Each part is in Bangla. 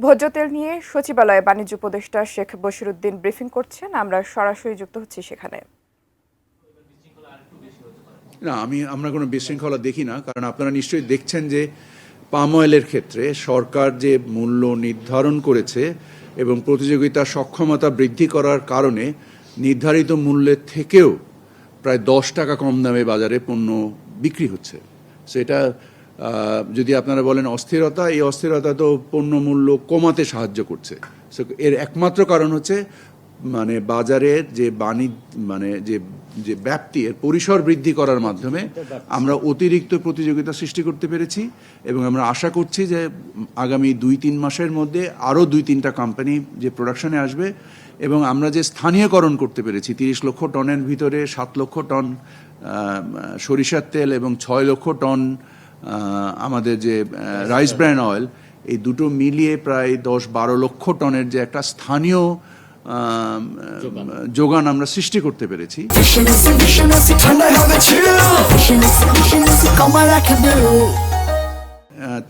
ভোজ্য তেল নিয়ে সচিবালয়ে বাণিজ্য উপদেষ্টা শেখ বশিরউদ্দিন ব্রিফিং করছেন। আমরা সরাসরি যুক্ত হচ্ছি সেখানে। না, আমরা কোনো বিশৃঙ্খলা দেখি না, কারণ আপনারা নিশ্চয়ই দেখছেন যে পাম অয়েলের ক্ষেত্রে সরকার যে মূল্য নির্ধারণ করেছে এবং প্রতিযোগিতা সক্ষমতা বৃদ্ধি করার কারণে নির্ধারিত মূল্যের থেকেও প্রায় 10 টাকা কম দামে বাজারে পণ্য বিক্রি হচ্ছে। সেটা যদি আপনারা বলেন অস্থিরতা, এই অস্থিরতা তো পণ্য মূল্য কমাতে সাহায্য করছে। এর একমাত্র কারণ হচ্ছে মানে বাজারের যে যে ব্যাপ্তি, এর পরিসর বৃদ্ধি করার মাধ্যমে আমরা অতিরিক্ত প্রতিযোগিতা সৃষ্টি করতে পেরেছি এবং আমরা আশা করছি যে আগামী 2-3 মাসের মধ্যে আরও 2-3টা কোম্পানি যে প্রোডাকশনে আসবে এবং আমরা যে স্থানীয়করণ করতে পেরেছি 30 লক্ষ টনের ভিতরে 7 লক্ষ টন সরিষার তেল এবং 6 লক্ষ টন আমাদের যে রাইস ব্র্যান অয়েল, এই দুটো মিলিয়ে প্রায় 10-12 লক্ষ টনের যে একটা স্থানীয় যোগান আমরা সৃষ্টি করতে পেরেছি।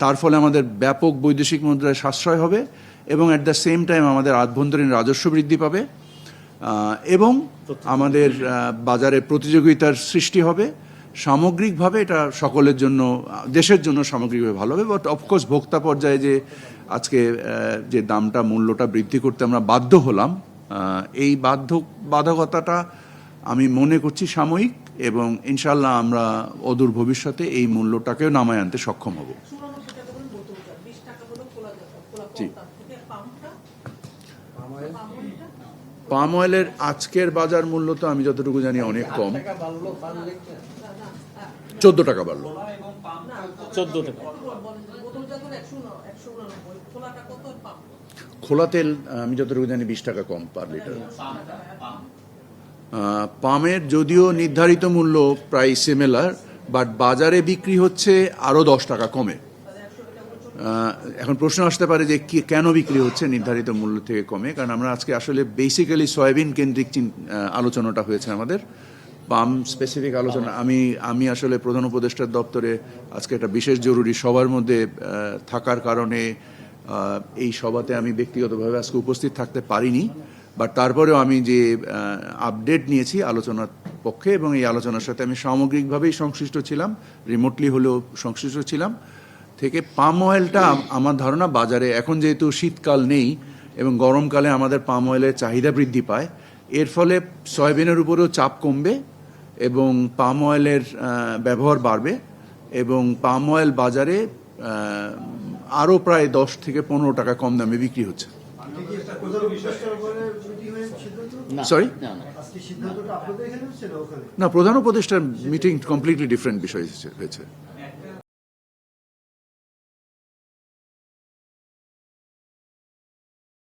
তার ফলে আমাদের ব্যাপক বৈদেশিক মুদ্রায় সাশ্রয় হবে এবং অ্যাট দ্য সেম টাইম আমাদের আভ্যন্তরীণ রাজস্ব বৃদ্ধি পাবে এবং আমাদের বাজারে প্রতিযোগিতার সৃষ্টি হবে। সামগ্রিকভাবে এটা সকলের জন্য, দেশের জন্য সামগ্রিকভাবে ভালো হবে। বাট অফকোর্স ভোক্তা পর্যায়ে যে আজকে যে দামটা, মূল্যটা বৃদ্ধি করতে আমরা বাধ্য হলাম, এই বাধ্যকতাটা আমি মনে করছি সাময়িক এবং ইনশাল্লাহ আমরা অদূর ভবিষ্যতে এই মূল্যটাকেও নামায় আনতে সক্ষম হব। জি, পাম অয়েলের আজকের বাজার মূল্য তো আমি যতটুকু জানি অনেক কম। 14 টাকা বাড়লো। 14 টাকা। খোলা তেল আমি যতটুকু জানি 20 টাকা কম পার লিটার। পামের যদিও নির্ধারিত মূল্য প্রায় সিমিলার, বাট বাজারে বিক্রি হচ্ছে আরও 10 টাকা কমে। এখন প্রশ্ন আসতে পারে যে কেন বিক্রি হচ্ছে নির্ধারিত মূল্য থেকে কমে। কারণ আমরা আজকে আসলে বেসিক্যালি সয়াবিন কেন্দ্রিক আলোচনাটা হয়েছে আমাদের, পাম স্পেসিফিক আলোচনা। আমি আসলে প্রধান উপদেষ্টার দপ্তরে আজকে একটা বিশেষ জরুরি সভার মধ্যে থাকার কারণে এই সভাতে আমি ব্যক্তিগতভাবে আজকে উপস্থিত থাকতে পারিনি। বাট তারপরেও আমি যে আপডেট নিয়েছি আলোচনার পক্ষে এবং এই আলোচনার সাথে আমি সামগ্রিকভাবেই সংশ্লিষ্ট ছিলাম, রিমোটলি হলেও সংশ্লিষ্ট ছিলাম, থেকে পাম অয়েলটা আমার ধারণা বাজারে এখন যেহেতু শীতকাল নেই এবং গরমকালে আমাদের পাম অয়েলের চাহিদা বৃদ্ধি পায়, এর ফলে সয়াবিনের উপরেও চাপ কমবে এবং পাম অয়েলের ব্যবহার বাড়বে এবং পাম অয়েল বাজারে আরও প্রায় 10 থেকে 15 টাকা কম দামে বিক্রি হচ্ছে। সরি, না, প্রধান উপদেষ্টার মিটিং কমপ্লিটলি ডিফারেন্ট বিষয় হয়েছে।